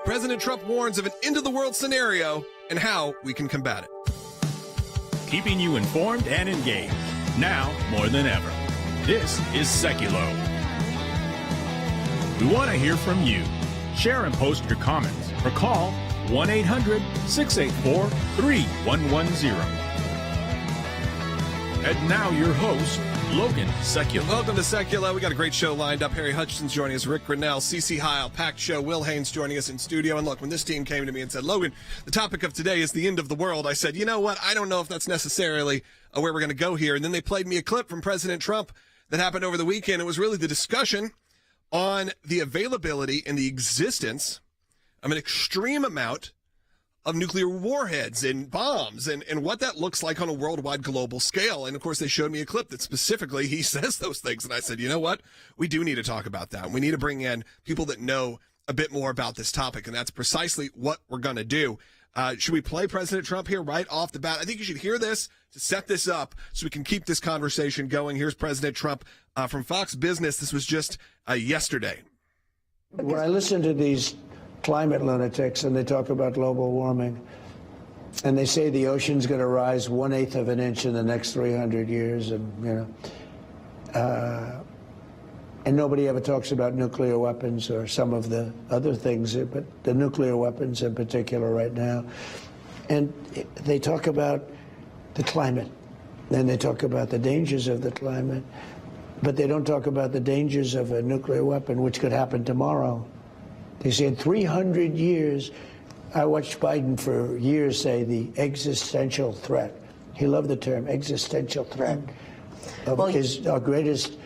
President Trump warns of an end-of-the-world scenario and how we can combat it. Keeping you informed and engaged, now more than ever. This is Sekulow. We want to hear from you. Share and post your comments or call 1-800-684-3110. And now your host, Logan Sekulow. Welcome to Sekulow. We got a great show lined up. Harry Hutchinson's joining us, Rick Grenell, CC Heil, packed show. Will Haynes joining us in studio. And look, when this team came to me and said, Logan, the topic of today is the end of the world, I said, you know what? I don't know if that's necessarily where we're going to go here. And then they played me a clip from President Trump that happened over the weekend. It was really the discussion on the availability and the existence of an extreme amount of nuclear warheads and bombs and what that looks like on a worldwide global scale. And of course, they showed me a clip that specifically he says those things. And I said, you know what? We do need to talk about that. We need to bring in people that know a bit more about this topic. And that's precisely what we're going to do. Should we play President Trump here right off the bat? I think you should hear this to set this up so we can keep this conversation going. Here's President Trump from Fox Business. This was just yesterday. When I listen to these climate lunatics and they talk about global warming and they say the ocean's going to rise 1/8 of an inch in the next 300 years and and nobody ever talks about nuclear weapons or some of the other things, but the nuclear weapons in particular right now. And they talk about the climate, then they talk about the dangers of the climate, but they don't talk about the dangers of a nuclear weapon, which could happen tomorrow. They say in 300 years, I watched Biden for years say the existential threat. He loved the term existential threat. Our greatest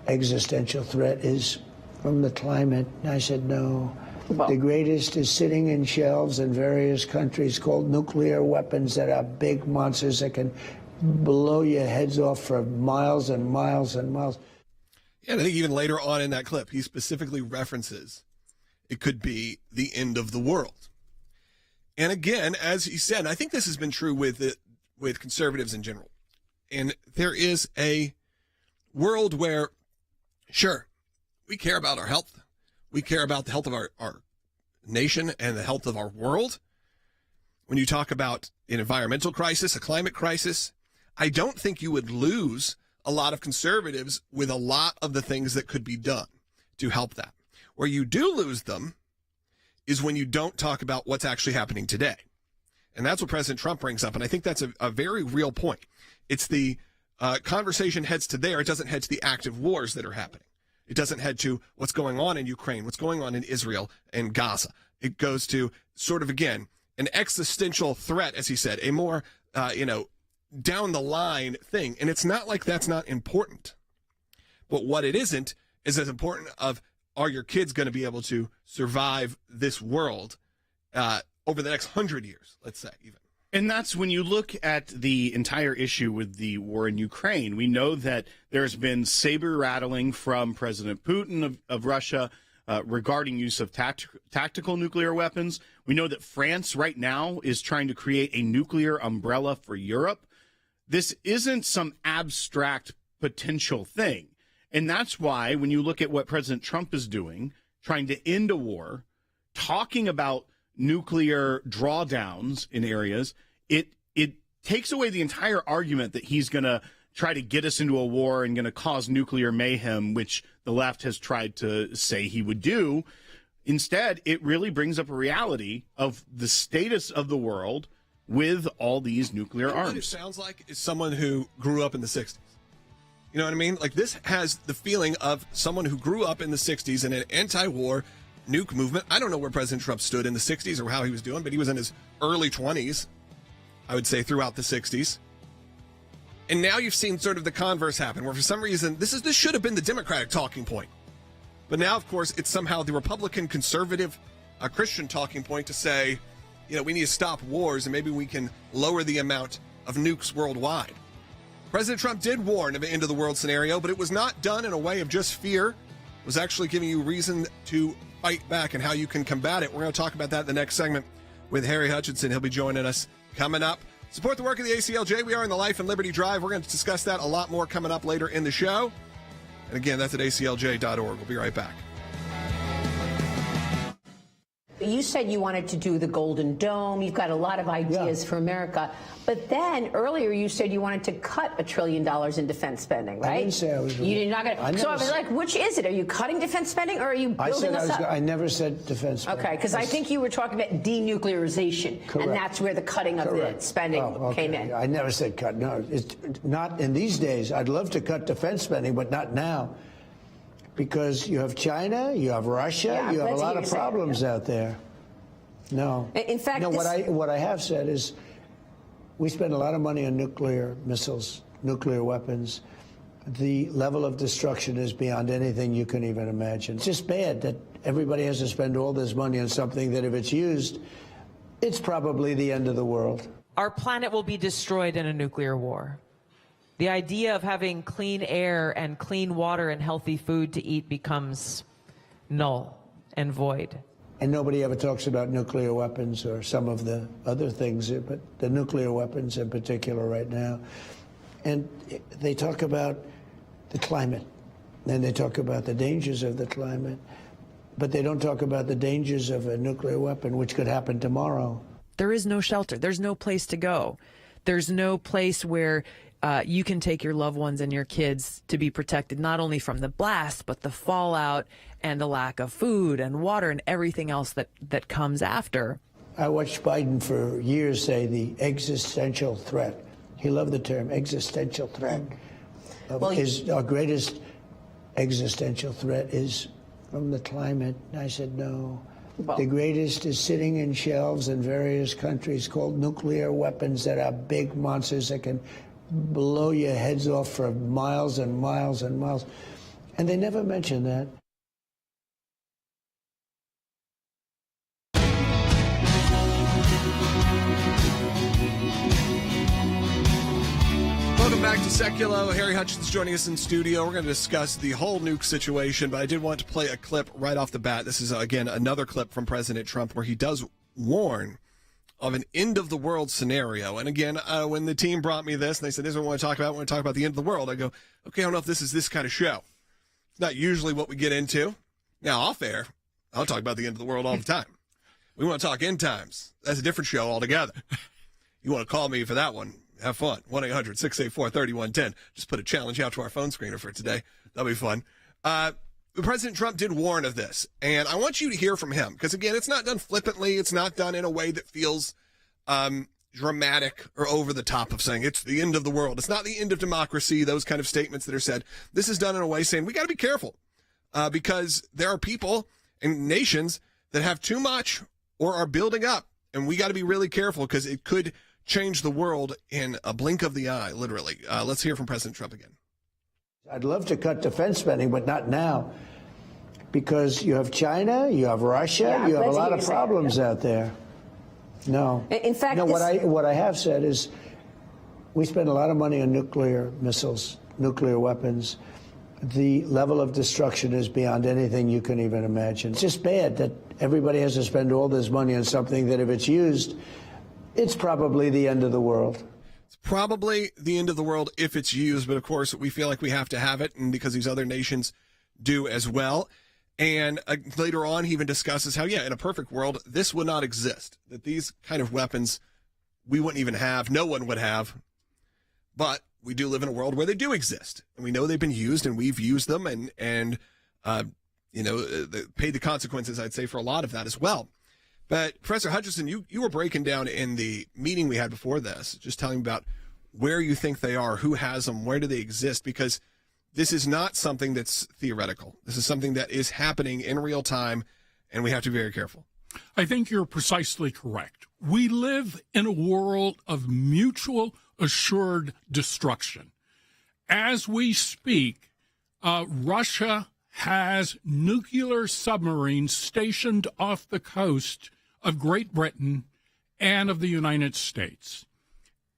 existential threat is from the climate. And I said, no. The greatest is sitting in shelves in various countries called nuclear weapons that are big monsters that can blow your heads off for miles and miles and miles. Yeah, and I think even later on in that clip, he specifically references it could be the end of the world. And again, as he said, I think this has been true with conservatives in general. And there is a world where, sure, we care about our health. We care about the health of our nation and the health of our world. When you talk about an environmental crisis, a climate crisis, I don't think you would lose a lot of conservatives with a lot of the things that could be done to help that. Where you do lose them is when you don't talk about what's actually happening today. And that's what President Trump brings up. And I think that's a very real point. It's the conversation heads to there. It doesn't head to the active wars that are happening. It doesn't head to what's going on in Ukraine, what's going on in Israel and Gaza. It goes to sort of, again, an existential threat, as he said, a more, down the line thing. And it's not like that's not important. But what it isn't is as important of, are your kids going to be able to survive this world over the next 100 years, let's say, even? And that's when you look at the entire issue with the war in Ukraine. We know that there's been saber rattling from President Putin of Russia regarding use of tactical nuclear weapons. We know that France right now is trying to create a nuclear umbrella for Europe. This isn't some abstract potential thing. And that's why when you look at what President Trump is doing, trying to end a war, talking about nuclear drawdowns in areas, it takes away the entire argument that he's going to try to get us into a war and going to cause nuclear mayhem, which the left has tried to say he would do. Instead, it really brings up a reality of the status of the world with all these nuclear arms. What it sounds like is someone who grew up in the 60s. You know what I mean? Like, this has the feeling of someone who grew up in the 60s in an anti-war nuke movement. I don't know where President Trump stood in the 60s or how he was doing, but he was in his early 20s, I would say, throughout the 60s. And now you've seen sort of the converse happen, where for some reason, this should have been the Democratic talking point. But now, of course, it's somehow the Republican, conservative, Christian talking point to say, we need to stop wars and maybe we can lower the amount of nukes worldwide. President Trump did warn of an end-of-the-world scenario, but it was not done in a way of just fear. It was actually giving you reason to fight back and how you can combat it. We're going to talk about that in the next segment with Harry Hutchinson. He'll be joining us coming up. Support the work of the ACLJ. We are in the Life and Liberty Drive. We're going to discuss that a lot more coming up later in the show. And again, that's at aclj.org. We'll be right back. You said you wanted to do the Golden Dome. You've got a lot of ideas for America. But then earlier you said you wanted to cut $1 trillion in defense spending, right? I didn't say I was. You did not. So I was like, which is it? Are you cutting defense spending or are you building us up? I never said defense spending. Okay, because I think you were talking about denuclearization. Correct. And that's where the cutting of the spending came in. I never said cut. No, it's not in these days. I'd love to cut defense spending, but not now. Because you have China, you have Russia, you have a lot of problems out there. No. In fact, no. What I have said is, we spend a lot of money on nuclear missiles, nuclear weapons. The level of destruction is beyond anything you can even imagine. It's just bad that everybody has to spend all this money on something that, if it's used, it's probably the end of the world. Our planet will be destroyed in a nuclear war. The idea of having clean air and clean water and healthy food to eat becomes null and void. And nobody ever talks about nuclear weapons or some of the other things, but the nuclear weapons in particular right now. And they talk about the climate, and they talk about the dangers of the climate, but they don't talk about the dangers of a nuclear weapon, which could happen tomorrow. There is no shelter. There's no place to go. There's no place where you can take your loved ones and your kids to be protected, not only from the blast, but the fallout and the lack of food and water and everything else that comes after. I watched Biden for years say the existential threat. He loved the term existential threat. Our greatest existential threat is from the climate. And I said, no. The greatest is sitting in shelves in various countries called nuclear weapons that are big monsters that can blow your heads off for miles and miles and miles. And they never mention that. Welcome back to Sekulow. Harry Hutchinson's joining us in studio. We're going to discuss the whole nuke situation, but I did want to play a clip right off the bat. This is, again, another clip from President Trump where he does warn of an end-of-the-world scenario. And again, when the team brought me this, and they said, this is what I want to talk about, I want to talk about the end of the world, I go, okay, I don't know if this is this kind of show. It's not usually what we get into. Now, off air, I'll talk about the end of the world all the time. We want to talk end times. That's a different show altogether. You want to call me for that one, have fun. 1-800-684-3110. Just put a challenge out to our phone screener for today. That'll be fun. President Trump did warn of this, and I want you to hear from him, because, again, it's not done flippantly. It's not done in a way that feels dramatic or over the top of saying it's the end of the world. It's not the end of democracy, those kind of statements that are said. This is done in a way saying we got to be careful because there are people and nations that have too much or are building up, and we got to be really careful because it could change the world in a blink of the eye, literally. Let's hear from President Trump again. I'd love to cut defense spending, but not now, because you have China, you have Russia, you have a lot of problems out there. No. In fact, no. What I have said is, we spend a lot of money on nuclear missiles, nuclear weapons. The level of destruction is beyond anything you can even imagine. It's just bad that everybody has to spend all this money on something that, if it's used, it's probably the end of the world. Probably the end of the world if it's used, but of course we feel like we have to have it, and because these other nations do as well. And later on, he even discusses how, in a perfect world, this would not exist, that these kind of weapons we wouldn't even have, no one would have. But we do live in a world where they do exist, and we know they've been used, and we've used them, and paid the consequences, I'd say, for a lot of that as well. But Professor Hutchinson, you were breaking down in the meeting we had before this, just telling about where you think they are, who has them, where do they exist, because this is not something that's theoretical. This is something that is happening in real time, and we have to be very careful. I think you're precisely correct. We live in a world of mutual assured destruction. As we speak, Russia has nuclear submarines stationed off the coast of Great Britain and of the United States.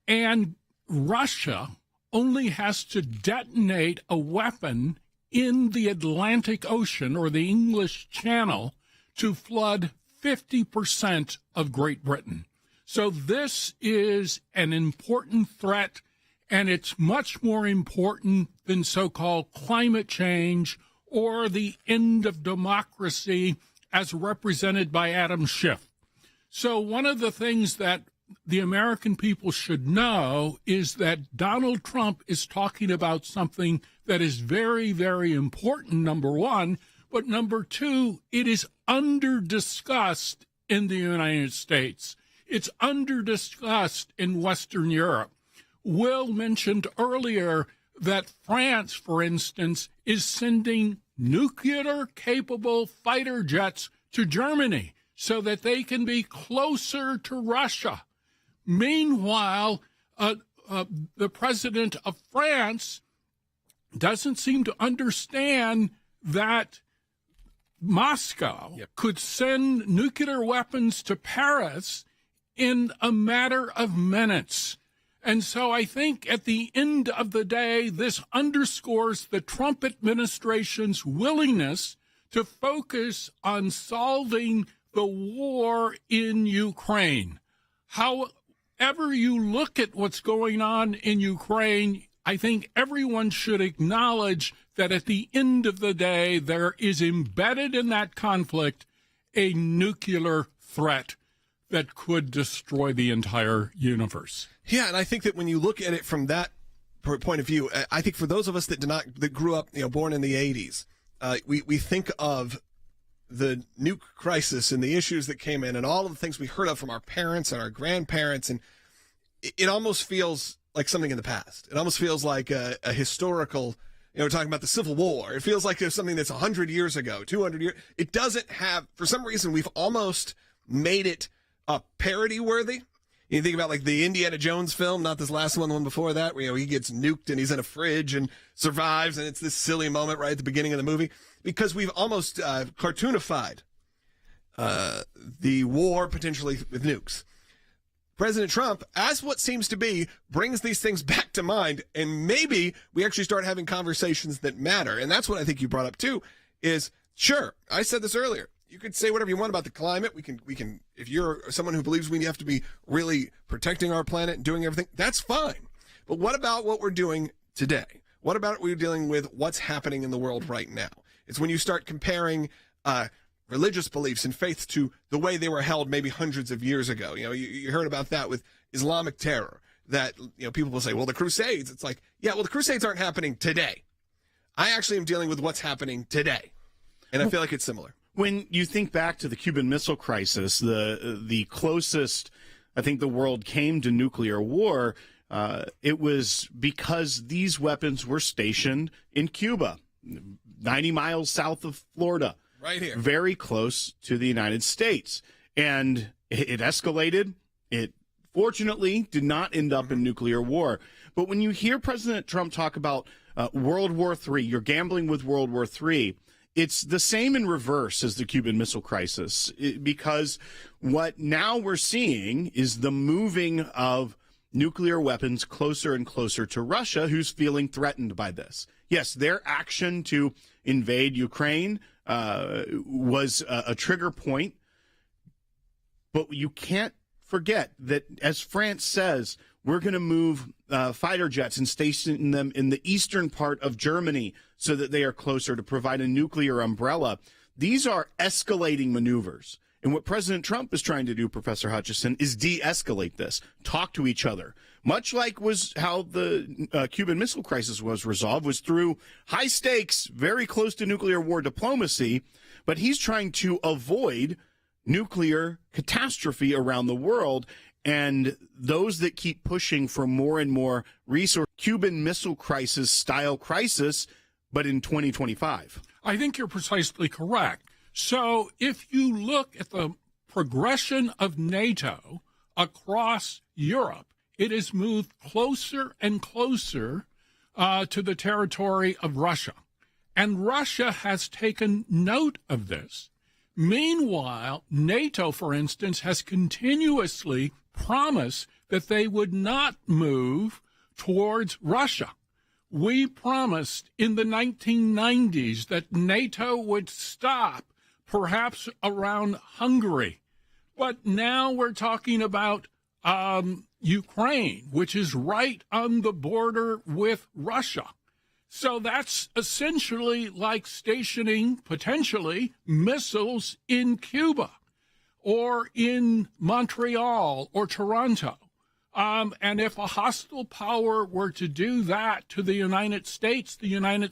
And Russia only has to detonate a weapon in the Atlantic Ocean or the English Channel to flood 50% of Great Britain. So this is an important threat, and it's much more important than so-called climate change or the end of democracy as represented by Adam Schiff. So one of the things that the American people should know is that Donald Trump is talking about something that is very, very important, number one, but number two, it is under-discussed in the United States. It's under-discussed in Western Europe. Will mentioned earlier that France, for instance, is sending nuclear-capable fighter jets to Germany so that they can be closer to Russia. Meanwhile, the president of France doesn't seem to understand that Moscow could send nuclear weapons to Paris in a matter of minutes. And so I think at the end of the day, this underscores the Trump administration's willingness to focus on solving the war in Ukraine. However you look at what's going on in Ukraine, I think everyone should acknowledge that at the end of the day, there is embedded in that conflict a nuclear threat that could destroy the entire universe. Yeah, and I think that when you look at it from that point of view, I think for those of us that grew up, born in the 80s, we think of the nuke crisis and the issues that came in and all of the things we heard of from our parents and our grandparents, and it almost feels like something in the past. It almost feels like a historical, we're talking about the Civil War. It feels like there's something that's 100 years ago, 200 years. It doesn't have, for some reason, we've almost made it parody worthy. You think about like the Indiana Jones film, not this last one, the one before that, where he gets nuked and he's in a fridge and survives, and it's this silly moment right at the beginning of the movie, because we've almost cartoonified the war potentially with nukes. President Trump, as what seems to be, brings these things back to mind, and maybe we actually start having conversations that matter. And that's what I think you brought up too, is sure, I said this earlier, you could say whatever you want about the climate. We can, if you're someone who believes we have to be really protecting our planet and doing everything, that's fine. But what about what we're doing today? What about we're dealing with what's happening in the world right now? It's when you start comparing religious beliefs and faiths to the way they were held maybe hundreds of years ago. You heard about that with Islamic terror, that, people will say, well, the Crusades. It's like, yeah, well, the Crusades aren't happening today. I actually am dealing with what's happening today. And I feel like it's similar. When you think back to the Cuban Missile Crisis, the closest I think the world came to nuclear war, it was because these weapons were stationed in Cuba, 90 miles south of Florida. Right here. Very close to the United States. And it escalated. It fortunately did not end up in nuclear war. But when you hear President Trump talk about World War III, you're gambling with World War III, it's the same in reverse as the Cuban Missile Crisis, because what now we're seeing is the moving of nuclear weapons closer and closer to Russia, who's feeling threatened by this. Yes, their action to invade Ukraine was a trigger point, but you can't forget that, as France says, we're going to move fighter jets and station them in the eastern part of Germany so that they are closer to provide a nuclear umbrella. These are escalating maneuvers. And what President Trump is trying to do, Professor Hutchison, is de-escalate this, talk to each other. Much like was how the Cuban Missile Crisis was resolved, was through high stakes, very close to nuclear war diplomacy. But he's trying to avoid nuclear catastrophe around the world. And those that keep pushing for more and more resource, Cuban Missile Crisis style crisis, but in 2025. I think you're precisely correct. So if you look at the progression of NATO across Europe, it has moved closer and closer to the territory of Russia. And Russia has taken note of this. Meanwhile, NATO, for instance, has continuously promised that they would not move towards Russia. We promised in the 1990s that NATO would stop perhaps around Hungary. But now we're talking about Ukraine, which is right on the border with Russia. So that's essentially like stationing, potentially, missiles in Cuba or in Montreal or Toronto. And if a hostile power were to do that to the United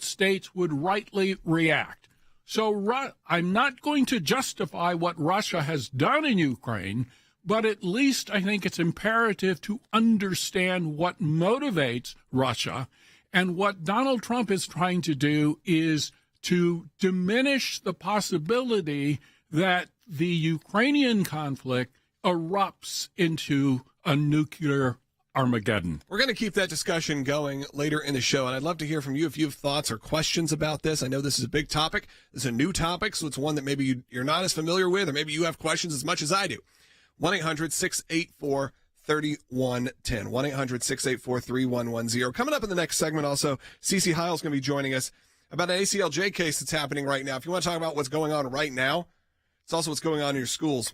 States would rightly react. So I'm not going to justify what Russia has done in Ukraine, but at least I think it's imperative to understand what motivates Russia. And what Donald Trump is trying to do is to diminish the possibility that the Ukrainian conflict erupts into a nuclear Armageddon. We're going to keep that discussion going later in the show, and I'd love to hear from you if you have thoughts or questions about this. I know this is a big topic. This is a new topic, so it's one that maybe you're not as familiar with, or maybe you have questions as much as I do. 1-800-684-3110. 1-800-684-3110. Coming up in the next segment also, Cece Heil's going to be joining us about an ACLJ case that's happening right now. If you want to talk about what's going on right now, it's also what's going on in your schools.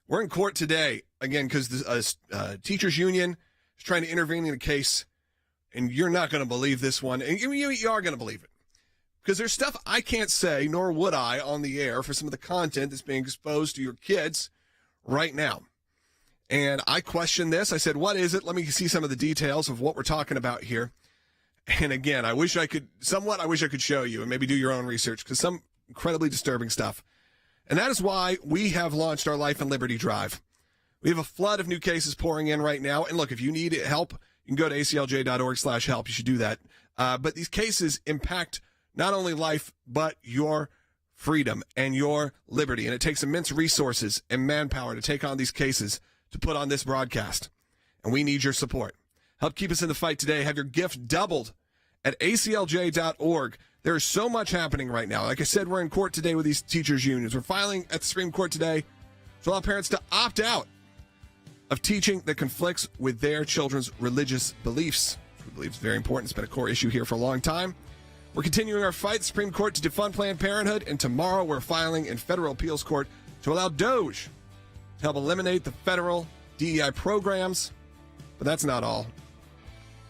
We're in court today, again, because the teachers union is trying to intervene in a case, and you're not going to believe this one. And you are going to believe it, because there's stuff I can't say, nor would I, on the air for some of the content that's being exposed to your kids right now. And I questioned this. I said, what is it? Let me see some of the details of what we're talking about here. And again, I wish I could show you and maybe do your own research, because some incredibly disturbing stuff. And that is why we have launched our Life and Liberty Drive. We have a flood of new cases pouring in right now. And look, if you need help, you can go to aclj.org/help. You should do that. But these cases impact not only life, but your freedom and your liberty. And it takes immense resources and manpower to take on these cases, to put on this broadcast. And we need your support. Help keep us in the fight today. Have your gift doubled at aclj.org. There is so much happening right now. Like I said, we're in court today with these teachers' unions. We're filing at the Supreme Court today to allow parents to opt out of teaching that conflicts with their children's religious beliefs. We believe it's very important. It's been a core issue here for a long time. We're continuing our fight at the Supreme Court to defund Planned Parenthood, and tomorrow we're filing in federal appeals court to allow DOJ to help eliminate the federal DEI programs. But that's not all.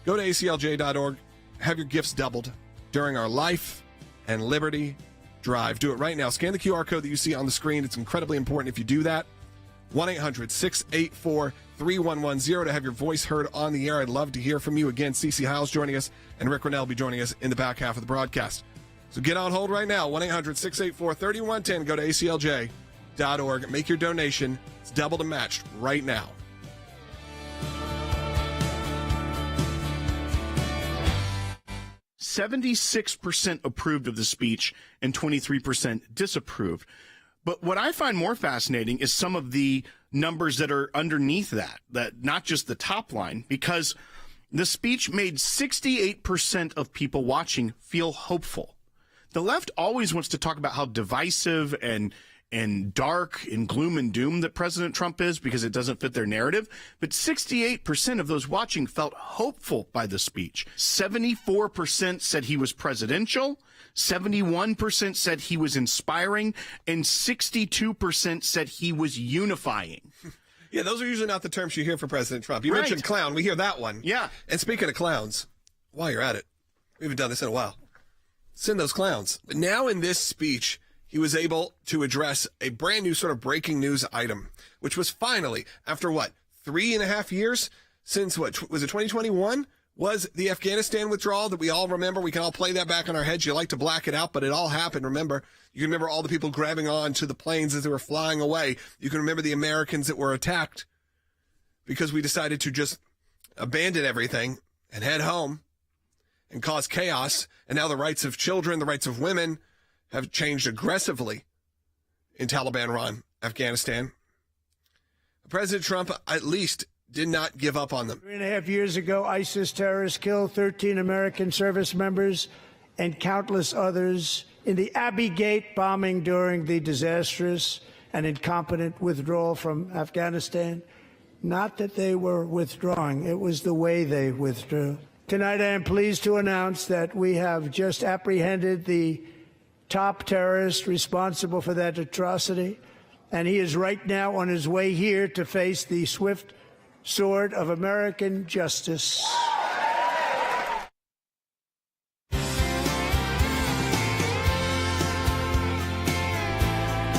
Go to aclj.org. Have your gifts doubled during our Life and Liberty Drive. Do it right now. Scan the QR code that you see on the screen. It's incredibly important if you do that. 1-800-684-3110 to have your voice heard on the air. I'd love to hear from you. Again, Cece Heil's joining us, and Rick Grenell will be joining us in the back half of the broadcast. So get on hold right now. 1-800-684-3110. Go to aclj.org. Make your donation. It's doubled and matched right now. "76% approved of the speech and 23% disapproved." But what I find more fascinating is some of the numbers that are underneath that not just the top line, because the speech made 68% of people watching feel hopeful. The left always wants to talk about how divisive and dark and gloom and doom that President Trump is, because it doesn't fit their narrative. But 68% of those watching felt hopeful by the speech. 74% said he was presidential. 71% said he was inspiring. And 62% said he was unifying. Yeah, those are usually not the terms you hear for President Trump. You mentioned clown. We hear that one. Yeah. And speaking of clowns, while you're at it, we haven't done this in a while. Send those clowns. But now in this speech, he was able to address a brand new sort of breaking news item, which was finally, after 3.5 years since was it 2021? Was the Afghanistan withdrawal that we all remember? We can all play that back in our heads. You like to black it out, but it all happened. Remember, you can remember all the people grabbing on to the planes as they were flying away. You can remember the Americans that were attacked because we decided to just abandon everything and head home and cause chaos. And now the rights of children, the rights of women have changed aggressively in Taliban-run Afghanistan. President Trump at least did not give up on them. 3.5 years ago, ISIS terrorists killed 13 American service members and countless others in the Abbey Gate bombing during the disastrous and incompetent withdrawal from Afghanistan. Not that they were withdrawing, it was the way they withdrew. Tonight, I am pleased to announce that we have just apprehended the top terrorist responsible for that atrocity, and he is right now on his way here to face the swift sword of American justice.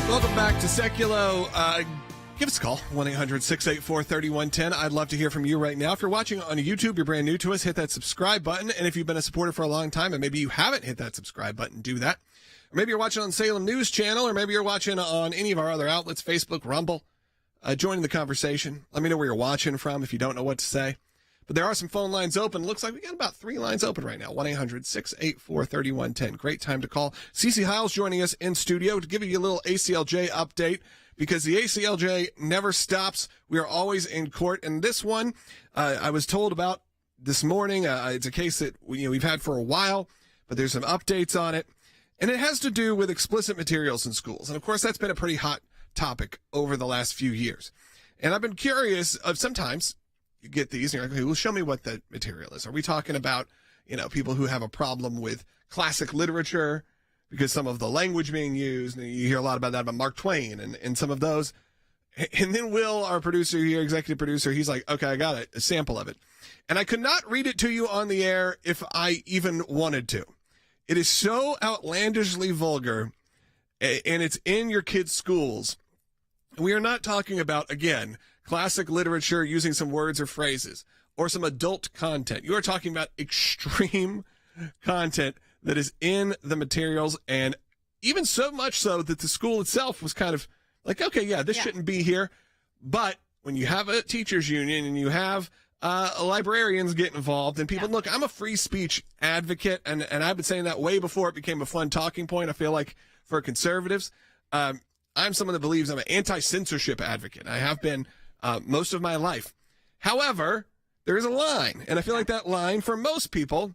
Welcome back to Sekulow. Give us a call, 1-800-684-3110. I'd love to hear from you right now. If you're watching on YouTube, you're brand new to us, hit that subscribe button. And if you've been a supporter for a long time and maybe you haven't hit that subscribe button, do that. Or maybe you're watching on Salem News Channel, or maybe you're watching on any of our other outlets, Facebook, Rumble. Join the conversation. Let me know where you're watching from if you don't know what to say. But there are some phone lines open. Looks like we got about 3 lines open right now. 1-800-684-3110. Great time to call. Cece Hiles joining us in studio to give you a little ACLJ update, because the ACLJ never stops. We are always in court. And this one, I was told about this morning. It's a case that we've had for a while, but there's some updates on it. And it has to do with explicit materials in schools. And, of course, that's been a pretty hot topic over the last few years. And I've been curious of sometimes you get these and you're like, okay, well, show me what the material is. Are we talking about, people who have a problem with classic literature because some of the language being used, and you hear a lot about that about Mark Twain and some of those. And then Will, our producer here, executive producer, he's like, okay, I got a sample of it. And I could not read it to you on the air if I even wanted to. It is so outlandishly vulgar, and it's in your kids' schools. We are not talking about, again, classic literature using some words or phrases or some adult content. You are talking about extreme content that is in the materials, and even so much so that the school itself was kind of like, okay, yeah, this shouldn't be here. But when you have a teachers union and you have librarians get involved and people, look, I'm a free speech advocate, and I've been saying that way before it became a fun talking point, I feel like, for conservatives. I'm someone that believes I'm an anti-censorship advocate. I have been most of my life. However, there is a line, and I feel like that line for most people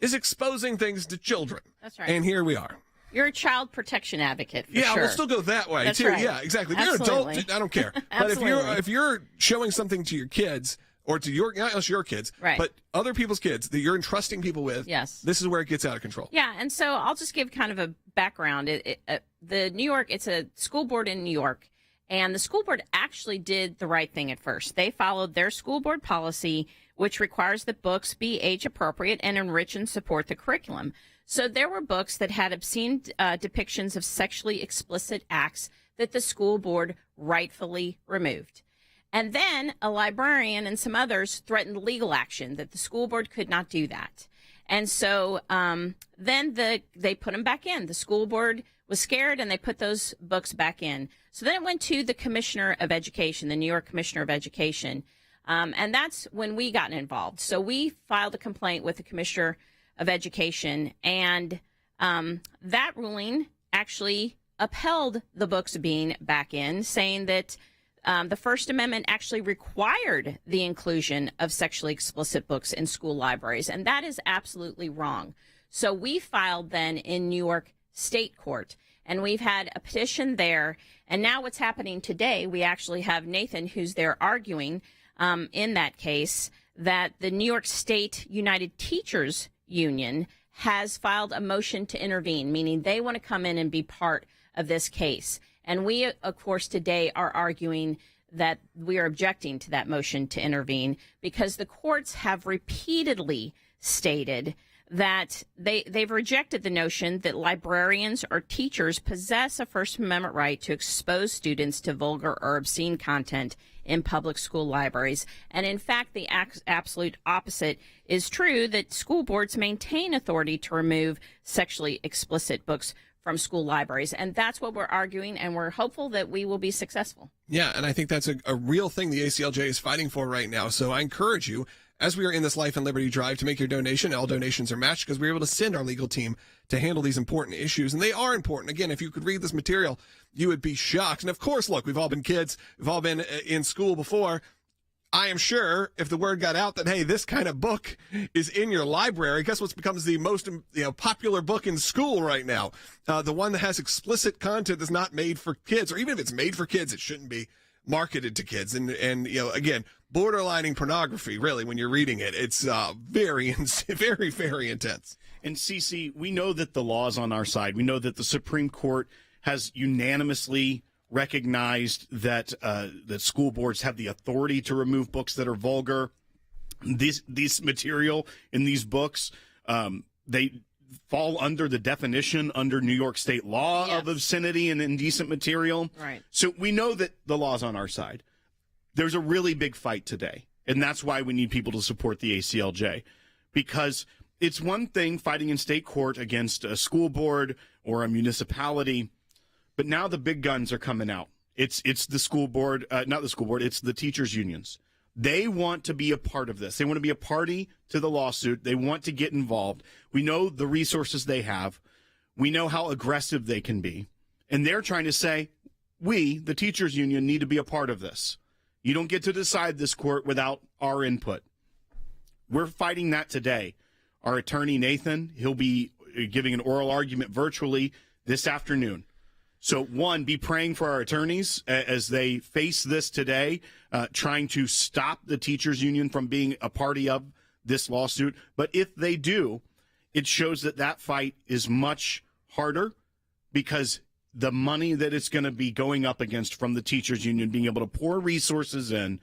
is exposing things to children. That's right. And here we are. You're a child protection advocate, for sure. We'll still go that way, That's too. Right. Yeah, exactly. If you're an adult, I don't care. But if you're showing something to your kids, or to not just your kids, right, but other people's kids that you're entrusting people with, this is where it gets out of control. Yeah, and so I'll just give kind of a background. It's a school board in New York, and the school board actually did the right thing at first. They followed their school board policy, which requires that books be age appropriate and enrich and support the curriculum. So there were books that had obscene depictions of sexually explicit acts that the school board rightfully removed. And then a librarian and some others threatened legal action, that the school board could not do that. And so then they put them back in. The school board was scared, and they put those books back in. So then it went to the Commissioner of Education, the New York Commissioner of Education. And that's when we got involved. So we filed a complaint with the Commissioner of Education, and that ruling actually upheld the books being back in, saying that the First Amendment actually required the inclusion of sexually explicit books in school libraries, and that is absolutely wrong. So we filed then in New York State Court, and we've had a petition there. And now what's happening today, we actually have Nathan, who's there arguing in that case, that the New York State United Teachers Union has filed a motion to intervene, meaning they want to come in and be part of this case. And we, of course, today are arguing that we are objecting to that motion to intervene because the courts have repeatedly stated that they've rejected the notion that librarians or teachers possess a First Amendment right to expose students to vulgar or obscene content in public school libraries. And in fact, the absolute opposite is true, that school boards maintain authority to remove sexually explicit books from school libraries. And that's what we're arguing, and we're hopeful that we will be successful. Yeah, and I think that's a real thing the ACLJ is fighting for right now. So I encourage you, as we are in this Life and Liberty drive, to make your donation. All donations are matched because we're able to send our legal team to handle these important issues. And they are important. Again, if you could read this material, you would be shocked. And of course, look, we've all been kids. We've all been in school before. I am sure if the word got out that, hey, this kind of book is in your library, guess what becomes the most popular book in school right now? The one that has explicit content that's not made for kids, or even if it's made for kids, it shouldn't be marketed to kids. And again, borderlining pornography, really, when you're reading it. It's very, very, very intense. And Cece, we know that the law is on our side. We know that the Supreme Court has unanimously recognized that that school boards have the authority to remove books that are vulgar. This material in these books, fall under the definition under New York state law of obscenity and indecent material. Right. So we know that the law's on our side. There's a really big fight today, and that's why we need people to support the ACLJ, because it's one thing fighting in state court against a school board or a municipality, but now the big guns are coming out. It's the school board, not the school board, it's the teachers' unions. They want to be a part of this. They want to be a party to the lawsuit. They want to get involved. We know the resources they have. We know how aggressive they can be. And they're trying to say, we, the teachers' union, need to be a part of this. You don't get to decide this court without our input. We're fighting that today. Our attorney, Nathan, he'll be giving an oral argument virtually this afternoon. So, one, be praying for our attorneys as they face this today, trying to stop the teachers union from being a party of this lawsuit. But if they do, it shows that fight is much harder, because the money that it's going to be going up against from the teachers union, being able to pour resources in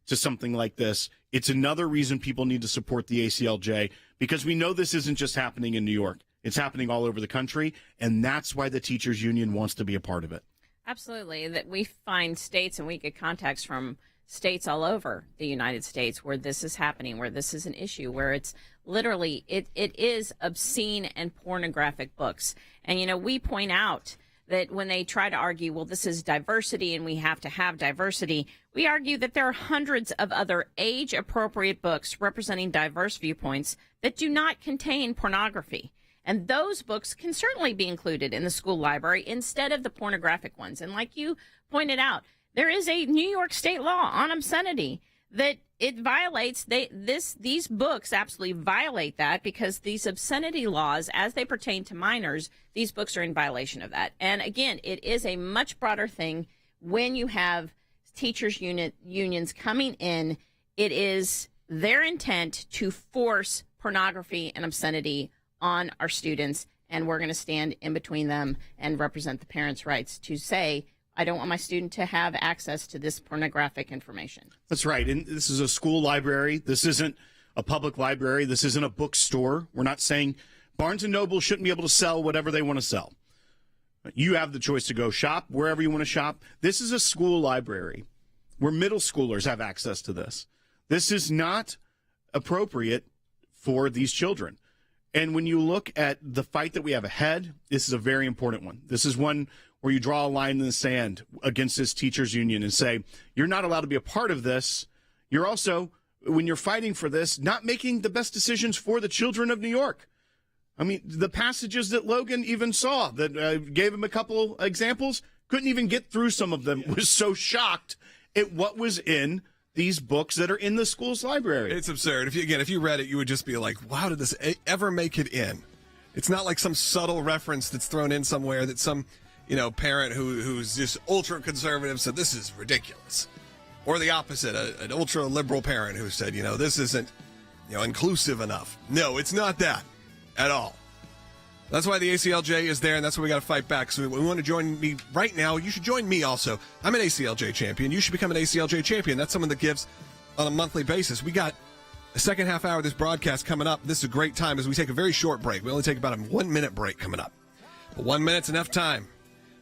to something like this, it's another reason people need to support the ACLJ, because we know this isn't just happening in New York. It's happening all over the country, and that's why the teachers union wants to be a part of it. Absolutely. That we find states, and we get contacts from states all over the United States where this is happening, where this is an issue, where it's literally, it is obscene and pornographic books. And, we point out that when they try to argue, well, this is diversity and we have to have diversity, we argue that there are hundreds of other age-appropriate books representing diverse viewpoints that do not contain pornography. And those books can certainly be included in the school library instead of the pornographic ones. And like you pointed out, there is a New York state law on obscenity that it violates. These books absolutely violate that, because these obscenity laws, as they pertain to minors, these books are in violation of that. And again, it is a much broader thing when you have teachers unions coming in. It is their intent to force pornography and obscenity on our students, and we're going to stand in between them and represent the parents' rights to say, I don't want my student to have access to this pornographic information. That's right. And this is a school library. This isn't a public library. This isn't a bookstore. We're not saying Barnes & Noble shouldn't be able to sell whatever they want to sell. You have the choice to go shop wherever you want to shop. This is a school library where middle schoolers have access to this. This is not appropriate for these children. And when you look at the fight that we have ahead, this is a very important one. This is one where you draw a line in the sand against this teachers union and say, you're not allowed to be a part of this. You're also, when you're fighting for this, not making the best decisions for the children of New York. I mean, the passages that Logan even saw, that gave him a couple examples, couldn't even get through some of them, was so shocked at what was in these books that are in the school's library. It's absurd. If you read it, you would just be like, wow, did this ever make it in? It's not like some subtle reference that's thrown in somewhere that some, parent who's just ultra conservative said this is ridiculous. Or the opposite, an ultra liberal parent who said, this isn't, inclusive enough. No, it's not that at all. That's why the ACLJ is there, and that's why we got to fight back. So we want to join me right now. You should join me also. I'm an ACLJ champion. You should become an ACLJ champion. That's someone that gives on a monthly basis. We got the second half hour of this broadcast coming up. This is a great time as we take a very short break. We only take about a 1 minute break coming up. But 1 minute's enough time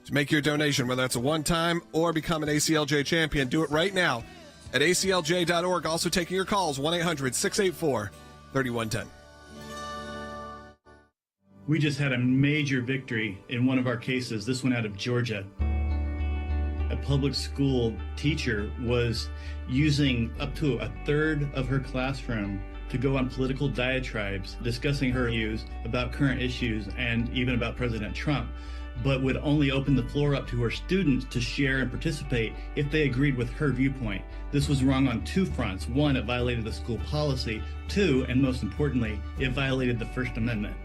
to make your donation, whether it's a one-time or become an ACLJ champion. Do it right now at aclj.org. Also taking your calls, 1-800-684-3110. We just had a major victory in one of our cases, this one out of Georgia. A public school teacher was using up to a third of her classroom to go on political diatribes, discussing her views about current issues and even about President Trump, but would only open the floor up to her students to share and participate if they agreed with her viewpoint. This was wrong on two fronts. One, it violated the school policy. Two, and most importantly, it violated the First Amendment.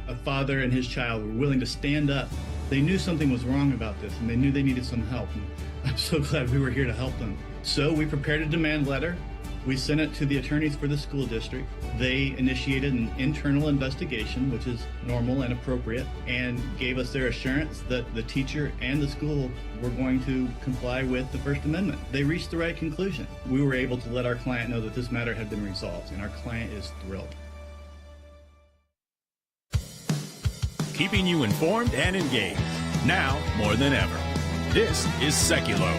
A father and his child were willing to stand up. They knew something was wrong about this, and they knew they needed some help. And I'm so glad we were here to help them. So we prepared a demand letter. We sent it to the attorneys for the school district. They initiated an internal investigation, which is normal and appropriate, and gave us their assurance that the teacher and the school were going to comply with the First Amendment. They reached the right conclusion. We were able to let our client know that this matter had been resolved, and our client is thrilled. keeping you informed and engaged. Now more than ever. This is Sekulow.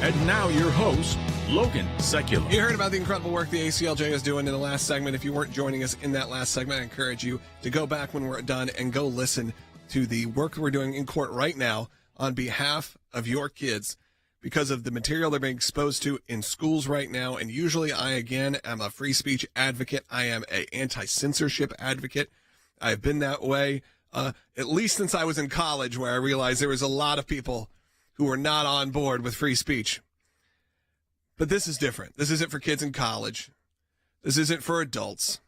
And now your host, Logan Sekulow. You heard about the incredible work the ACLJ is doing in the last segment. If you weren't joining us in that last segment, I encourage you to go back when we're done and go listen to the work we're doing in court right now on behalf of your kids because of the material they're being exposed to in schools right now. And usually I, again, am a free speech advocate. I am an anti-censorship advocate. I've been that way at least since I was in college, where I realized there was a lot of people who were not on board with free speech. But this is different. This isn't for kids in college. This isn't for adults.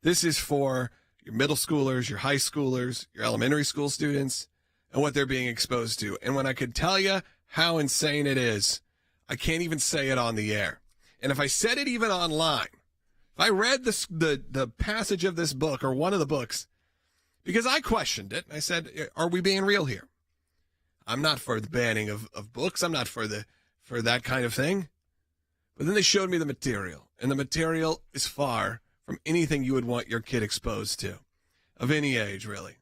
This is for your middle schoolers, your high schoolers, your elementary school students, and what they're being exposed to. And when I could tell you how insane it is, I can't even say it on the air. And if I said it even online, if I read the passage of this book or one of the books, because I questioned it, I said, are we being real here? I'm not for the banning of books. I'm not for that kind of thing. But then they showed me the material, and the material is far from anything you would want your kid exposed to, of any age, really.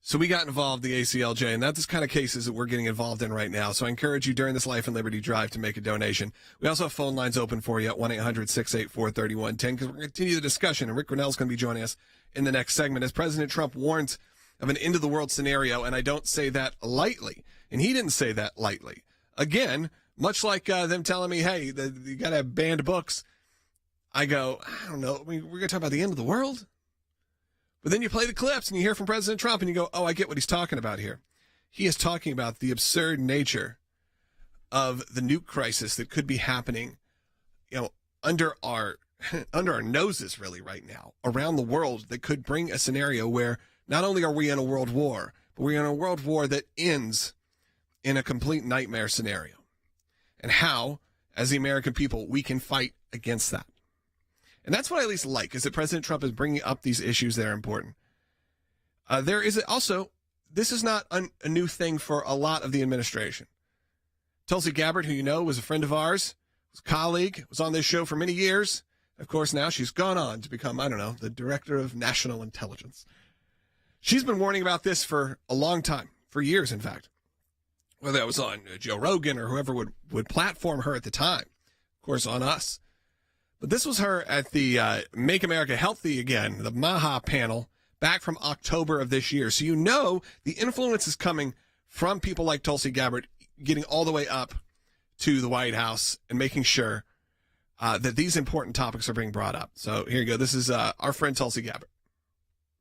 So we got involved, the ACLJ, and that's the kind of cases that we're getting involved in right now. So I encourage you during this Life and Liberty Drive to make a donation. We also have phone lines open for you at 1-800-684-3110 because we're going to continue the discussion, and Rick Grenell's going to be joining us in the next segment as President Trump warns of an end-of-the-world scenario, and I don't say that lightly, and he didn't say that lightly. Again, much like them telling me, hey, you got to have banned books, I go, I don't know, we're going to talk about the end of the world? But then you play the clips and you hear from President Trump and you go, oh, I get what he's talking about here. He is talking about the absurd nature of the nuke crisis that could be happening, under our noses really right now around the world, that could bring a scenario where not only are we in a world war, but we're in a world war that ends in a complete nightmare scenario. And how, as the American people, we can fight against that. And that's what I at least like, is that President Trump is bringing up these issues that are important. There is also, this is not a new thing for a lot of the administration. Tulsi Gabbard, who you know was a friend of ours, was a colleague, was on this show for many years. Of course, now she's gone on to become, the director of national intelligence. She's been warning about this for a long time, for years, in fact. Whether that was on Joe Rogan or whoever would platform her at the time. Of course, on us. But this was her at the Make America Healthy Again, the MAHA panel, back from October of this year. So the influence is coming from people like Tulsi Gabbard, getting all the way up to the White House and making sure that these important topics are being brought up. So here you go. This is our friend Tulsi Gabbard.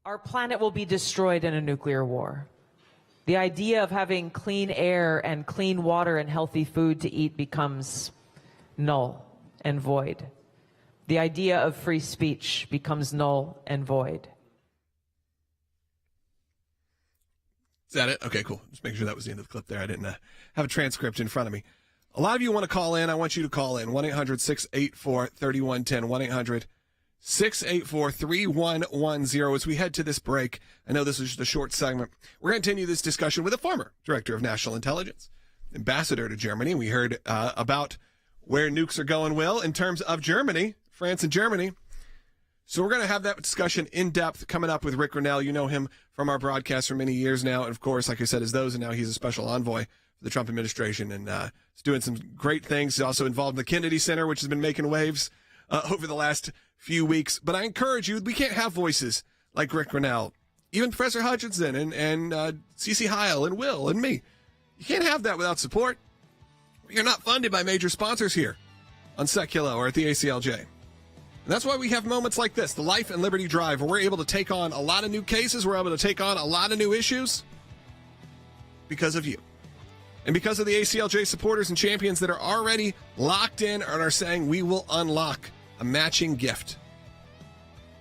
Our planet will be destroyed in a nuclear war. The idea of having clean air and clean water and healthy food to eat becomes null and void. The idea of free speech becomes null and void. Is that it? Okay, cool. Just making sure that was the end of the clip there. I didn't have a transcript in front of me. A lot of you want to call in. I want you to call in. 1-800-684-3110. 1-800-684-3110. As we head to this break, I know this is just a short segment. We're going to continue this discussion with a former director of national intelligence, ambassador to Germany. We heard about where nukes are going, Will, in terms of Germany. France and Germany. So we're going to have that discussion in depth coming up with Rick Grenell. You know him from our broadcast for many years now. And of course, like I said, and now he's a special envoy for the Trump administration and is doing some great things. He's also involved in the Kennedy Center, which has been making waves over the last few weeks. But I encourage you, we can't have voices like Rick Grenell, even Professor Hutchinson and CC Heil and Will and me. You can't have that without support. You're not funded by major sponsors here on Sekulow or at the ACLJ. And that's why we have moments like this, the Life and Liberty Drive, where we're able to take on a lot of new cases, we're able to take on a lot of new issues because of you. And because of the ACLJ supporters and champions that are already locked in and are saying we will unlock a matching gift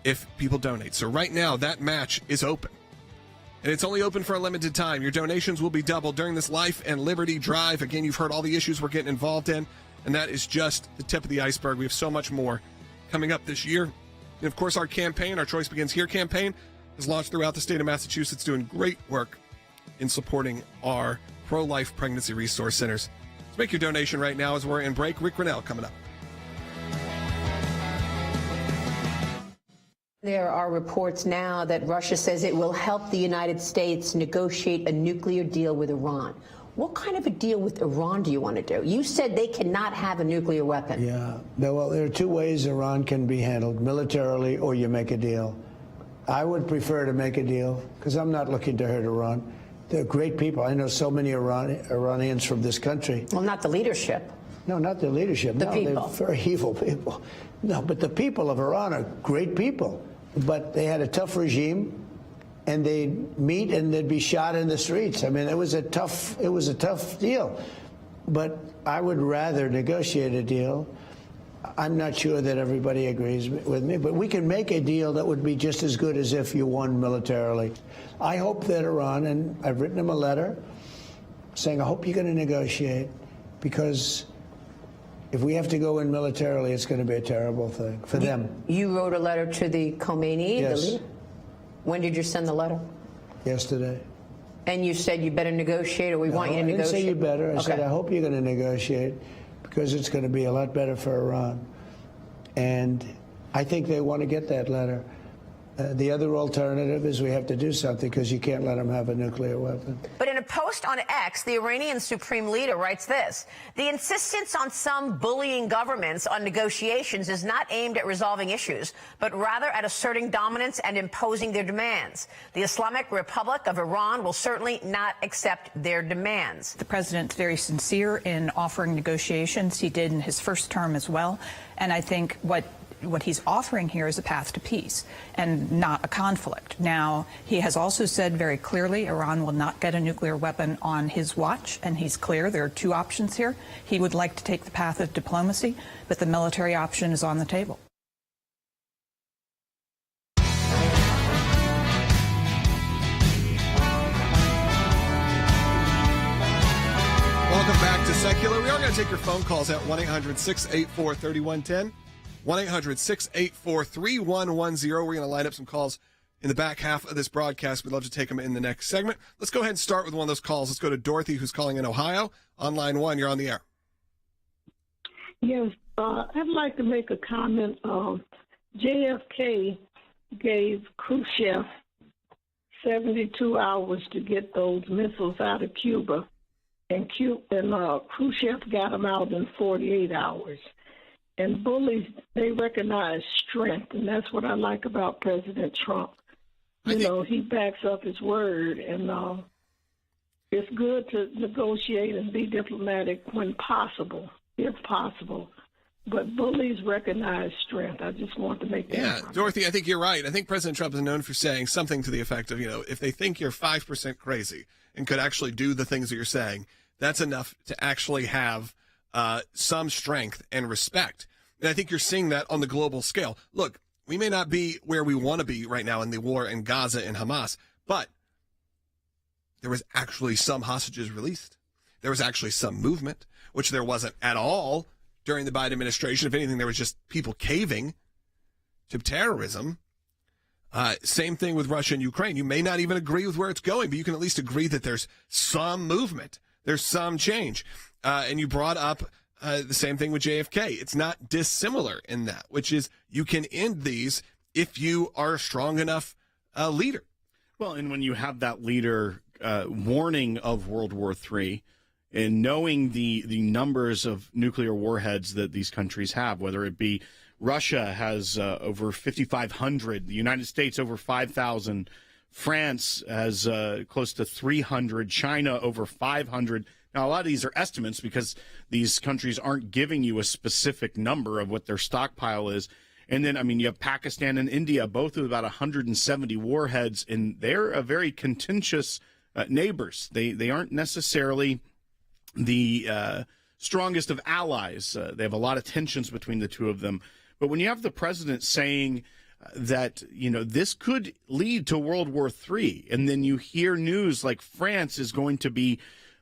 if people donate. So right now, that match is open. And it's only open for a limited time. Your donations will be doubled during this Life and Liberty Drive. Again, you've heard all the issues we're getting involved in, and that is just the tip of the iceberg. We have so much more coming up this year. And of course, our campaign, our Choice Begins Here campaign, is launched throughout the state of Massachusetts, doing great work in supporting our pro-life pregnancy resource centers. Let's make your donation right now as we're in break. Rick Grenell coming up. There are reports now that Russia says it will help the United States negotiate a nuclear deal with Iran. What kind of a deal with Iran do you want to do? You said they cannot have a nuclear weapon. Yeah. Well, there are two ways Iran can be handled, militarily or you make a deal. I would prefer to make a deal because I'm not looking to hurt Iran. They're great people. I know so many Iranians from this country. Well, not the leadership. No, not the leadership. The no, people. They're very evil people. No, but the people of Iran are great people. But they had a tough regime, and they'd meet and they'd be shot in the streets. I mean, it was a tough deal. But I would rather negotiate a deal. I'm not sure that everybody agrees with me, but we can make a deal that would be just as good as if you won militarily. I hope that Iran, and I've written them a letter saying, I hope you're going to negotiate, because if we have to go in militarily, it's going to be a terrible thing for them. You wrote a letter to the Khomeini, Yes. the leader? When did you send the letter? Yesterday. And you said you better negotiate, or we want you to negotiate? I didn't say you better. I Okay. said, I hope you're going to negotiate, because it's going to be a lot better for Iran. And I think they want to get that letter. The other alternative is we have to do something, because you can't let them have a nuclear weapon. But in a post on X, the Iranian supreme leader writes this: the insistence on some bullying governments on negotiations is not aimed at resolving issues, but rather at asserting dominance and imposing their demands. The Islamic Republic of Iran will certainly not accept their demands. The president's very sincere in offering negotiations. He did in his first term as well. And I think what he's offering here is a path to peace and not a conflict. Now, he has also said very clearly Iran will not get a nuclear weapon on his watch, and he's clear there are two options here. He would like to take the path of diplomacy, but the military option is on the table. Welcome back to Sekulow. We are going to take your phone calls at 1-800-684-3110. 1-800-684-3110. We're going to line up some calls in the back half of this broadcast. We'd love to take them in the next segment. Let's go ahead and start with one of those calls. Let's go to Dorothy, who's calling in Ohio. On line one, you're on the air. Yes, I'd like to make a comment. JFK gave Khrushchev 72 hours to get those missiles out of Cuba, and Khrushchev got them out in 48 hours. And bullies, they recognize strength, and that's what I like about President Trump. He backs up his word, and it's good to negotiate and be diplomatic when possible, if possible. But bullies recognize strength. I just want to make that comment. Dorothy, I think you're right. I think President Trump is known for saying something to the effect of, if they think you're 5% crazy and could actually do the things that you're saying, that's enough to actually have some strength and respect. And I think you're seeing that on the global scale. Look, we may not be where we want to be right now in the war in Gaza and Hamas, but there was actually some hostages released. There was actually some movement, which there wasn't at all during the Biden administration. If anything, there was just people caving to terrorism. Same thing with Russia and Ukraine. You may not even agree with where it's going, but you can at least agree that there's some movement. There's some change. And you brought up the same thing with JFK. It's not dissimilar in that, which is you can end these if you are a strong enough leader. Well, and when you have that leader warning of World War III and knowing the numbers of nuclear warheads that these countries have, whether it be Russia has over 5,500, the United States over 5,000, France has close to 300, China over 500. Now, a lot of these are estimates because these countries aren't giving you a specific number of what their stockpile is. And then, you have Pakistan and India, both with about 170 warheads, and they're a very contentious neighbors. They aren't necessarily the strongest of allies. They have a lot of tensions between the two of them. But when you have the president saying that, this could lead to World War III, and then you hear news like France is going to be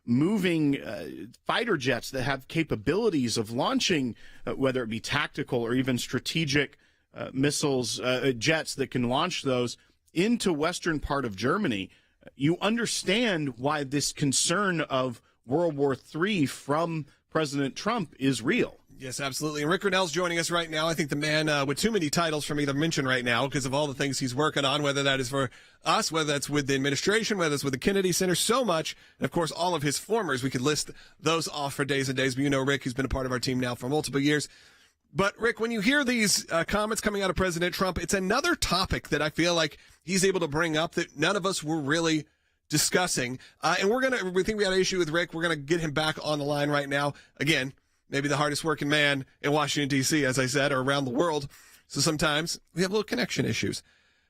moving fighter jets that have capabilities of launching, whether it be tactical or even strategic missiles, jets that can launch those into western part of Germany, you understand why this concern of World War III from President Trump is real. Yes, absolutely. And Rick Grenell's joining us right now. I think the man with too many titles for me to mention right now because of all the things he's working on, whether that is for us, whether that's with the administration, whether it's with the Kennedy Center, so much. And, of course, all of his formers. We could list those off for days and days. But you know Rick, he's been a part of our team now for multiple years. But, Rick, when you hear these comments coming out of President Trump, it's another topic that I feel like he's able to bring up that none of us were really discussing. And we think we had an issue with Rick. We're going to get him back on the line right now. Again, maybe the hardest working man in Washington, D.C., as I said, or around the world. So sometimes we have little connection issues.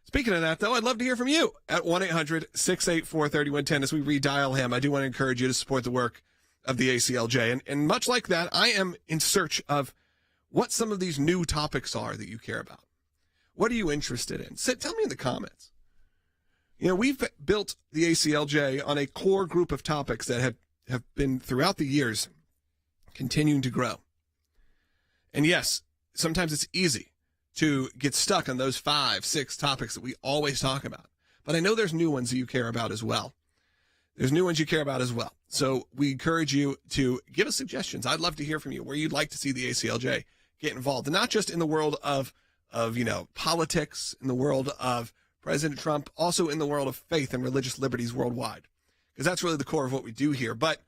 Speaking of that, though, I'd love to hear from you at 1-800-684-3110 as we redial him. I do want to encourage you to support the work of the ACLJ. And much like that, I am in search of what some of these new topics are that you care about. What are you interested in? Tell me in the comments. You know, we've built the ACLJ on a core group of topics that have been throughout the years continuing to grow. And yes, sometimes it's easy to get stuck on those 5-6 topics that we always talk about. But I know there's new ones that you care about as well. So we encourage you to give us suggestions. I'd love to hear from you where you'd like to see the ACLJ get involved. And not just in the world of politics, in the world of President Trump, also in the world of faith and religious liberties worldwide. Because that's really the core of what we do here. But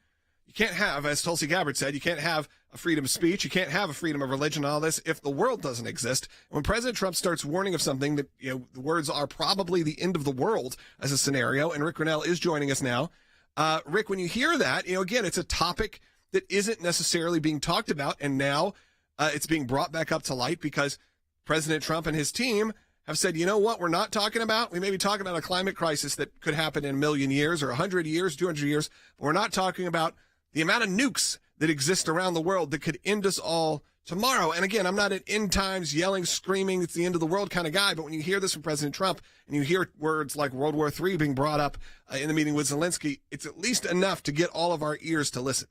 you can't have, as Tulsi Gabbard said, you can't have a freedom of speech, you can't have a freedom of religion, all this, if the world doesn't exist. And when President Trump starts warning of something that, the words are probably the end of the world as a scenario, and Rick Grenell is joining us now. Rick, when you hear that, again, it's a topic that isn't necessarily being talked about, and now it's being brought back up to light because President Trump and his team have said, you know what, we're not talking about? We may be talking about a climate crisis that could happen in 1 million years or 100 years, 200 years, but we're not talking about the amount of nukes that exist around the world that could end us all tomorrow. And again, I'm not an end times yelling, screaming, it's the end of the world kind of guy. But when you hear this from President Trump and you hear words like World War III being brought up in the meeting with Zelensky, it's at least enough to get all of our ears to listen.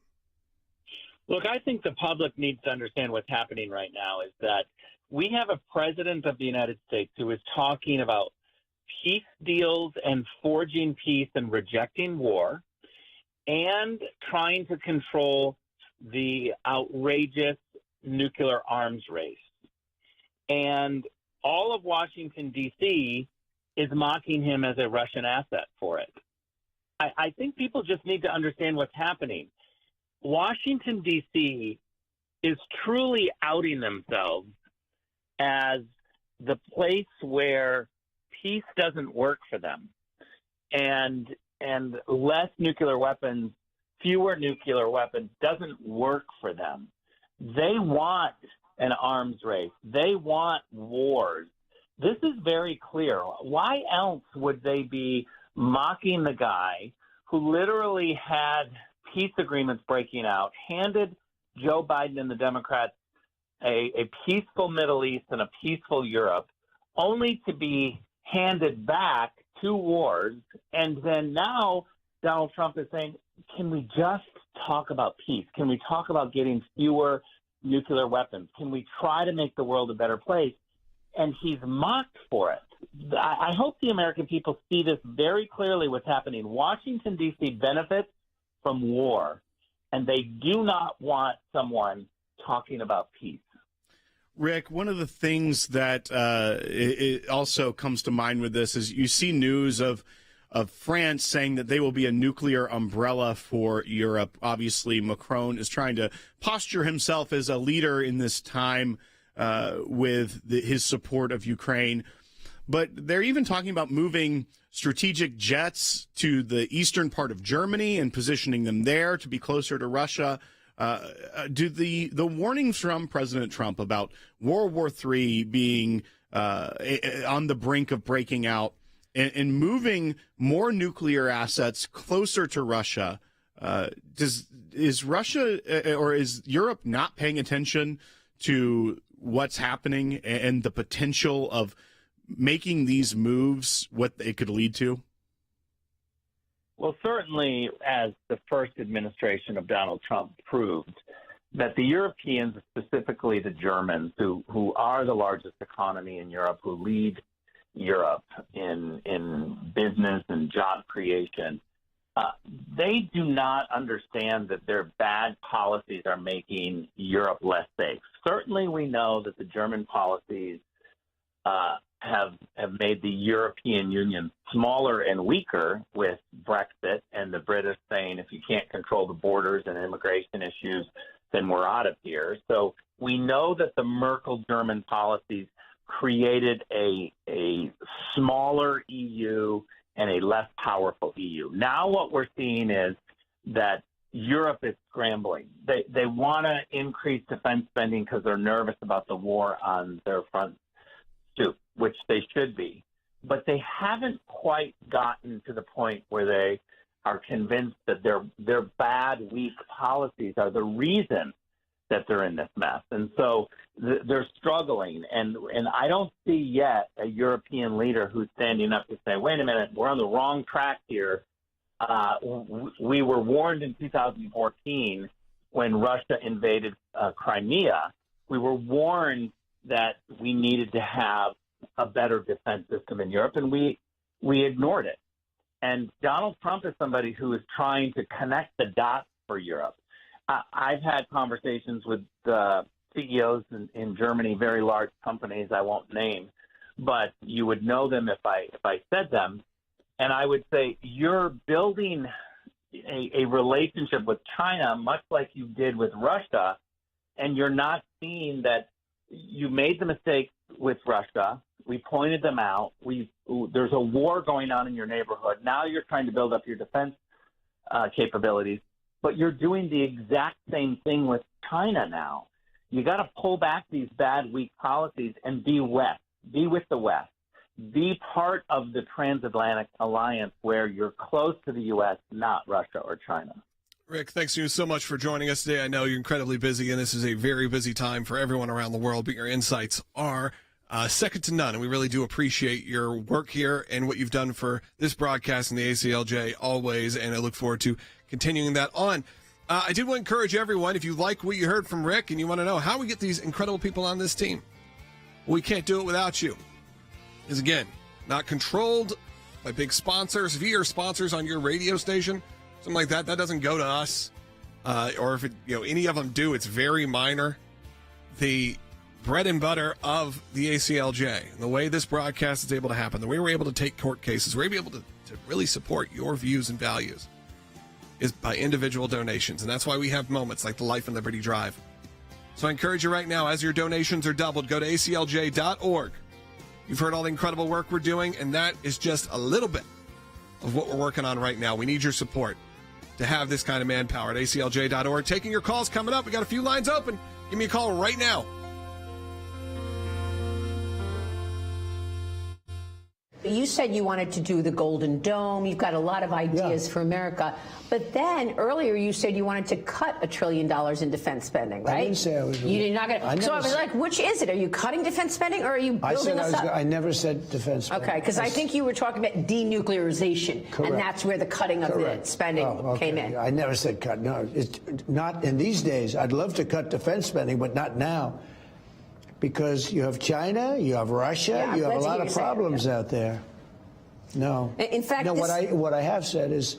Look, I think the public needs to understand what's happening right now is that we have a president of the United States who is talking about peace deals and forging peace and rejecting war, and trying to control the outrageous nuclear arms race. And all of Washington, D.C. is mocking him as a Russian asset for it. I think people just need to understand what's happening. Washington, D.C. is truly outing themselves as the place where peace doesn't work for them. And less nuclear weapons, fewer nuclear weapons doesn't work for them. They want an arms race. They want wars. This is very clear. Why else would they be mocking the guy who literally had peace agreements breaking out, handed Joe Biden and the Democrats a peaceful Middle East and a peaceful Europe, only to be handed back 2 wars, and then now Donald Trump is saying, can we just talk about peace? Can we talk about getting fewer nuclear weapons? Can we try to make the world a better place? And he's mocked for it. I hope the American people see this very clearly what's happening. Washington, D.C. benefits from war, and they do not want someone talking about peace. Rick, one of the things that it also comes to mind with this is you see news of France saying that they will be a nuclear umbrella for Europe. Obviously, Macron is trying to posture himself as a leader in this time with his support of Ukraine. But they're even talking about moving strategic jets to the eastern part of Germany and positioning them there to be closer to Russia. Do the warnings from President Trump about World War III being on the brink of breaking out and moving more nuclear assets closer to Russia, is Russia or is Europe not paying attention to what's happening and the potential of making these moves, what it could lead to? Well, certainly, as the first administration of Donald Trump proved, that the Europeans, specifically the Germans, who are the largest economy in Europe, who lead Europe in business and job creation, they do not understand that their bad policies are making Europe less safe. Certainly, we know that the German policies have made the European Union smaller and weaker with Brexit, and the British saying if you can't control the borders and immigration issues, then we're out of here. So we know that the Merkel German policies created a smaller EU and a less powerful EU. Now what we're seeing is that Europe is scrambling. They want to increase defense spending because they're nervous about the war on their front stoop, which they should be. But they haven't quite gotten to the point where they are convinced that their bad, weak policies are the reason that they're in this mess. And so they're struggling. And I don't see yet a European leader who's standing up to say, wait a minute, we're on the wrong track here. We were warned in 2014 when Russia invaded Crimea. We were warned that we needed to have a better defense system in Europe, and we ignored it. And Donald Trump is somebody who is trying to connect the dots for Europe. I've had conversations with CEOs in Germany, very large companies I won't name, but you would know them if I said them. And I would say you're building a relationship with China much like you did with Russia, and you're not seeing that you made the mistake with Russia. We pointed them out. There's a war going on in your neighborhood. Now you're trying to build up your defense capabilities, but you're doing the exact same thing with China now. You got to pull back these bad, weak policies and be West. Be with the West. Be part of the transatlantic alliance where you're close to the U.S., not Russia or China. Rick, thanks to you so much for joining us today. I know you're incredibly busy, and this is a very busy time for everyone around the world, but your insights are second to none, and we really do appreciate your work here and what you've done for this broadcast and the ACLJ always, and I look forward to continuing that on. I did want to encourage everyone, if you like what you heard from Rick and you want to know how we get these incredible people on this team, we can't do it without you. Because, again, not controlled by big sponsors. If you're sponsors on your radio station, something like that, that doesn't go to us. Or if any of them do, it's very minor. The bread and butter of the ACLJ, and the way this broadcast is able to happen, the way we're able to take court cases, we're able to really support your views and values, is by individual donations. And that's why we have moments like the Life and Liberty Drive. So I encourage you right now, as your donations are doubled, go to aclj.org. You've heard all the incredible work we're doing, and that is just a little bit of what we're working on right now. We need your support to have this kind of manpower at aclj.org. Taking your calls coming up. We got a few lines open. Give me a call right now. You said you wanted to do the Golden Dome. You've got a lot of ideas for America. But then earlier you said you wanted to cut $1 trillion in defense spending, right? I didn't say I was. You're not going to. So I was like, which is it? Are you cutting defense spending or are you building us up? I never said defense spending. Okay, because I think you were talking about denuclearization. Correct. And that's where the cutting of the spending came in. I never said cut. No, it's not in these days. I'd love to cut defense spending, but not now. Because you have China, you have Russia, you have a lot of problems out there. No. In fact, no. What I have said is,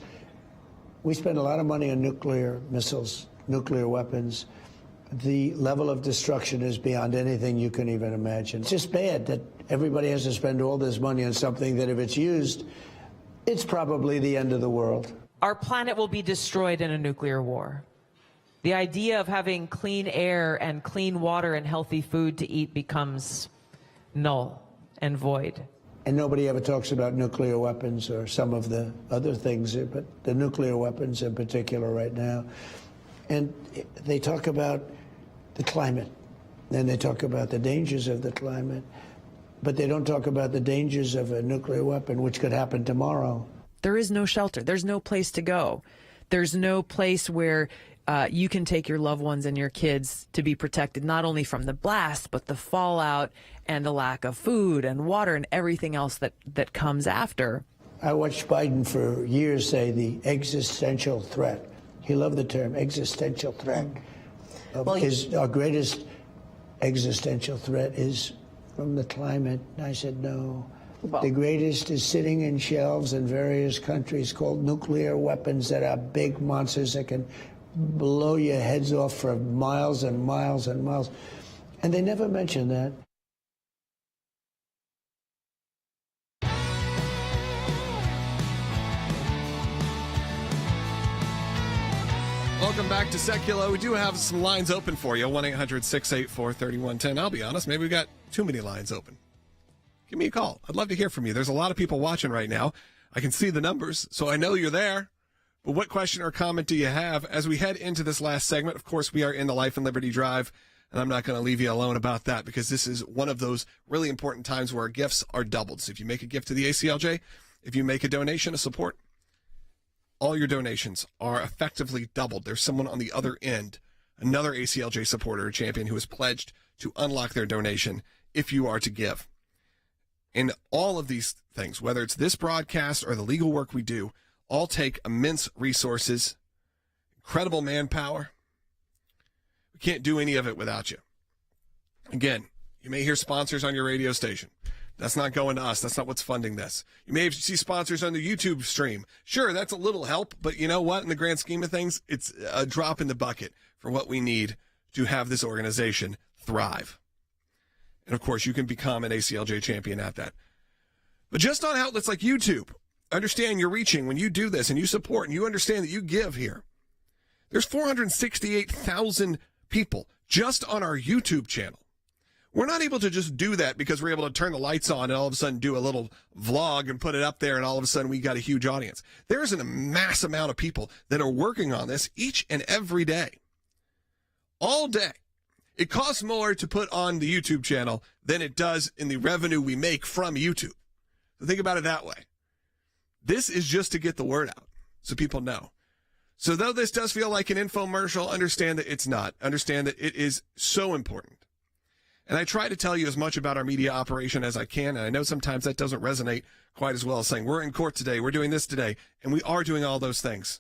we spend a lot of money on nuclear missiles, nuclear weapons. The level of destruction is beyond anything you can even imagine. It's just bad that everybody has to spend all this money on something that, if it's used, it's probably the end of the world. Our planet will be destroyed in a nuclear war. The idea of having clean air and clean water and healthy food to eat becomes null and void. And nobody ever talks about nuclear weapons or some of the other things, but the nuclear weapons in particular right now. And they talk about the climate, and they talk about the dangers of the climate, but they don't talk about the dangers of a nuclear weapon, which could happen tomorrow. There is no shelter. There's no place to go. There's no place where you can take your loved ones and your kids to be protected, not only from the blast, but the fallout and the lack of food and water and everything else that comes after. I watched Biden for years say the existential threat. He loved the term existential threat. Our greatest existential threat is from the climate. And I said, no, The greatest is sitting in shelves in various countries called nuclear weapons that are big monsters that can blow your heads off for miles and miles and miles. And they never mention that. Welcome back to Sekulow. We do have some lines open for you, 1-800-684-3110. I'll be honest, maybe we got too many lines open. Give me a call. I'd love to hear from you. There's a lot of people watching right now. I can see the numbers, so I know you're there. But what question or comment do you have as we head into this last segment? Of course, we are in the Life and Liberty Drive, and I'm not going to leave you alone about that because this is one of those really important times where our gifts are doubled. So if you make a gift to the ACLJ, if you make a donation, a support, all your donations are effectively doubled. There's someone on the other end, another ACLJ supporter or champion who has pledged to unlock their donation if you are to give. And all of these things, whether it's this broadcast or the legal work we do, all take immense resources, incredible manpower. We can't do any of it without you. Again, you may hear sponsors on your radio station. That's not going to us. That's not what's funding this. You may see sponsors on the YouTube stream. Sure, that's a little help, but you know what? In the grand scheme of things, it's a drop in the bucket for what we need to have this organization thrive. And of course, you can become an ACLJ champion at that. But just on outlets like YouTube, understand you're reaching when you do this and you support and you understand that you give here. There's 468,000 people just on our YouTube channel. We're not able to just do that because we're able to turn the lights on and all of a sudden do a little vlog and put it up there and all of a sudden we got a huge audience. There's a mass amount of people that are working on this each and every day. All day. It costs more to put on the YouTube channel than it does in the revenue we make from YouTube. So think about it that way. This is just to get the word out so people know. So though this does feel like an infomercial, understand that it's not. Understand that it is so important. And I try to tell you as much about our media operation as I can, and I know sometimes that doesn't resonate quite as well as saying, we're in court today, we're doing this today, and we are doing all those things.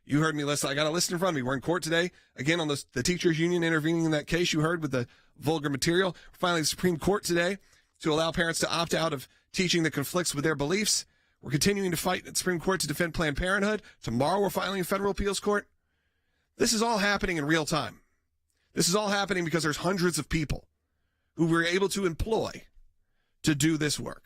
You heard me listen. I got a list in front of me. We're in court today, again, on the teachers union intervening in that case you heard with the vulgar material. Finally, the Supreme Court today to allow parents to opt out of teaching that conflicts with their beliefs. We're continuing to fight at the Supreme Court to defend Planned Parenthood. Tomorrow, we're filing in federal appeals court. This is all happening in real time. This is all happening because there's hundreds of people who we're able to employ to do this work.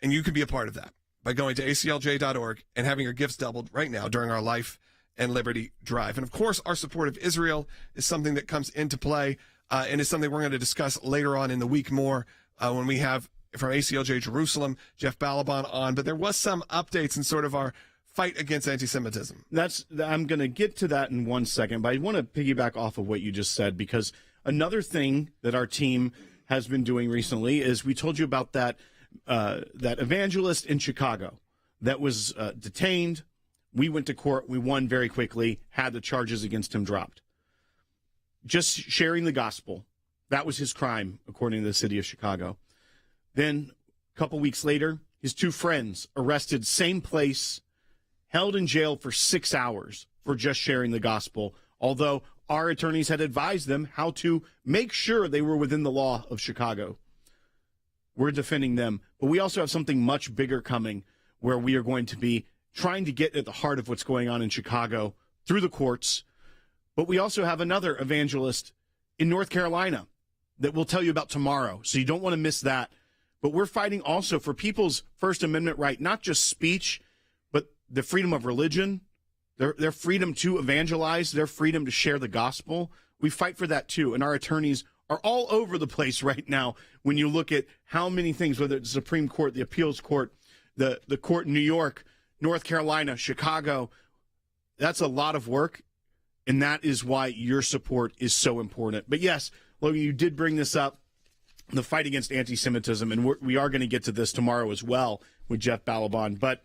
And you can be a part of that by going to aclj.org and having your gifts doubled right now during our Life and Liberty Drive. And of course, our support of Israel is something that comes into play and is something we're going to discuss later on in the week more when we have from ACLJ Jerusalem, Jeff Balaban on. But there was some updates in sort of our fight against anti-Semitism. I'm going to get to that in 1 second, but I want to piggyback off of what you just said, because another thing that our team has been doing recently is we told you about that evangelist in Chicago that was detained. We went to court. We won very quickly, had the charges against him dropped. Just sharing the gospel. That was his crime, according to the city of Chicago. Then a couple weeks later, his two friends arrested, same place, held in jail for 6 hours for just sharing the gospel, although our attorneys had advised them how to make sure they were within the law of Chicago. We're defending them. But we also have something much bigger coming where we are going to be trying to get at the heart of what's going on in Chicago through the courts. But we also have another evangelist in North Carolina that we'll tell you about tomorrow. So you don't want to miss that. But we're fighting also for people's First Amendment right, not just speech, but the freedom of religion, their freedom to evangelize, their freedom to share the gospel. We fight for that too. And our attorneys are all over the place right now when you look at how many things, whether it's the Supreme Court, the appeals court, the court in New York, North Carolina, Chicago. That's a lot of work, and that is why your support is so important. But yes, Logan, you did bring this up, the fight against anti-Semitism, and we are going to get to this tomorrow as well with Jeff Balaban. But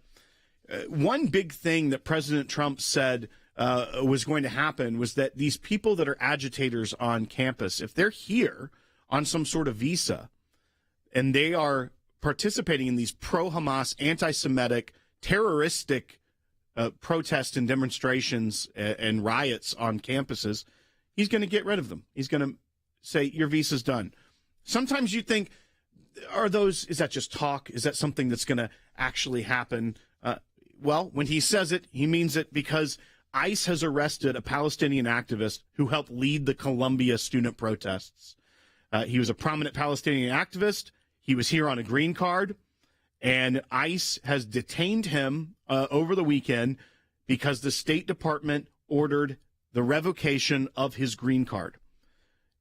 one big thing that President Trump said was going to happen was that these people that are agitators on campus, if they're here on some sort of visa and they are participating in these pro-Hamas, anti-Semitic, terroristic protests and demonstrations and riots on campuses, he's going to get rid of them. He's going to say, your visa's done. Sometimes you think is that just talk? Is that something that's going to actually happen? Well, when he says it, he means it, because ICE has arrested a Palestinian activist who helped lead the Columbia student protests. He was a prominent Palestinian activist. He was here on a green card, and ICE has detained him over the weekend because the State Department ordered the revocation of his green card.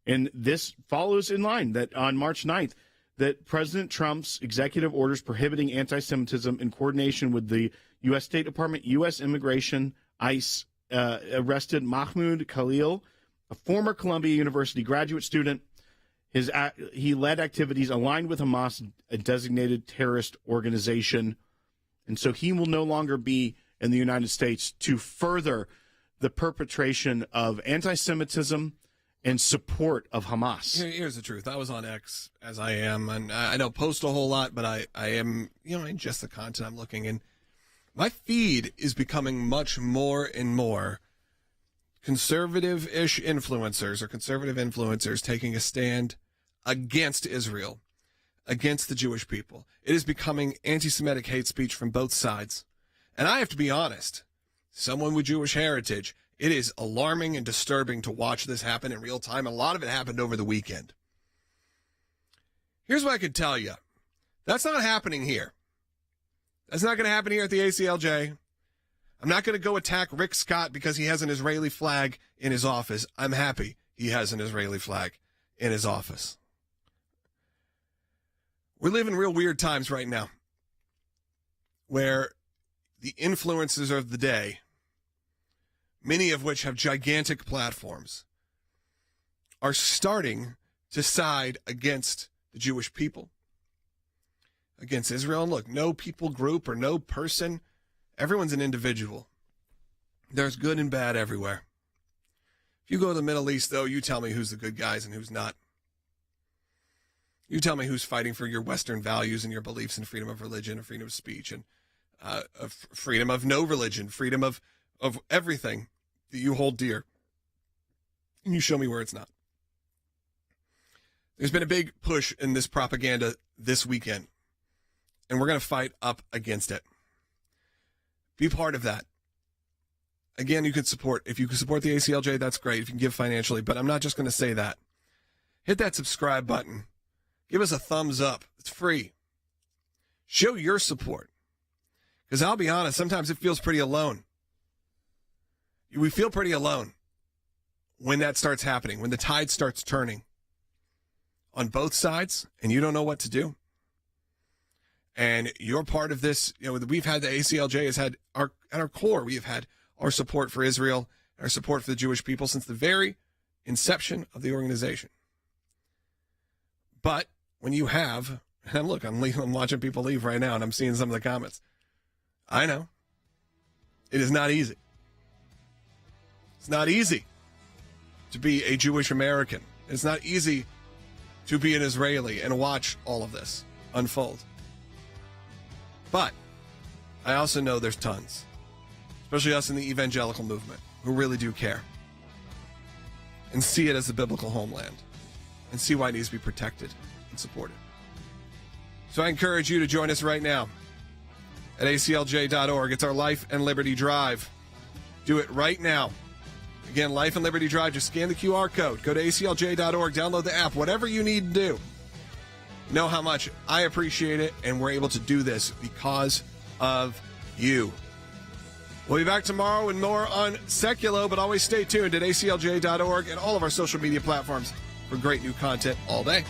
And this follows in line that on March 9th, that President Trump's executive orders prohibiting anti-Semitism in coordination with the U.S. State Department, U.S. Immigration, ICE, arrested Mahmoud Khalil, a former Columbia University graduate student. He led activities aligned with Hamas, a designated terrorist organization. And so he will no longer be in the United States to further the perpetration of anti-Semitism and support of Hamas. Here's the truth. I was on X, as I am, and I don't post a whole lot, but I am, I ingest the content I'm looking, and my feed is becoming much more and more conservative-ish influencers or conservative influencers taking a stand against Israel, against the Jewish people. It is becoming anti-Semitic hate speech from both sides. And I have to be honest, someone with Jewish heritage, it is alarming and disturbing to watch this happen in real time. A lot of it happened over the weekend. Here's what I can tell you. That's not happening here. That's not going to happen here at the ACLJ. I'm not going to go attack Rick Scott because he has an Israeli flag in his office. I'm happy he has an Israeli flag in his office. We're living real weird times right now where the influencers of the day, many of which have gigantic platforms, are starting to side against the Jewish people, against Israel. And look, no people group or no person, everyone's an individual. There's good and bad everywhere. If you go to the Middle East, though, you tell me who's the good guys and who's not. You tell me who's fighting for your Western values and your beliefs and freedom of religion and freedom of speech and freedom of no religion, freedom of everything that you hold dear. And you show me where it's not. There's been a big push in this propaganda this weekend, and we're going to fight up against it. Be part of that. Again, you can support. If you can support the ACLJ, that's great. If you can give financially, but I'm not just going to say that. Hit that subscribe button. Give us a thumbs up. It's free. Show your support. Because I'll be honest, sometimes it feels pretty alone. We feel pretty alone when that starts happening, when the tide starts turning on both sides and you don't know what to do. And you're part of this. We've had the ACLJ has had at our core, we have had our support for Israel, our support for the Jewish people since the very inception of the organization. But when you have, and look, I'm watching people leave right now and I'm seeing some of the comments. I know. It is not easy. It's not easy to be a Jewish American. It's not easy to be an Israeli and watch all of this unfold. But I also know there's tons, especially us in the evangelical movement, who really do care and see it as a biblical homeland and see why it needs to be protected and supported. So I encourage you to join us right now at ACLJ.org. It's our Life and Liberty Drive. Do it right now. Again, Life and Liberty Drive. Just scan the QR code. Go to ACLJ.org. Download the app. Whatever you need to do. You know how much I appreciate it, and we're able to do this because of you. We'll be back tomorrow with more on Sekulow, but always stay tuned at ACLJ.org and all of our social media platforms for great new content all day.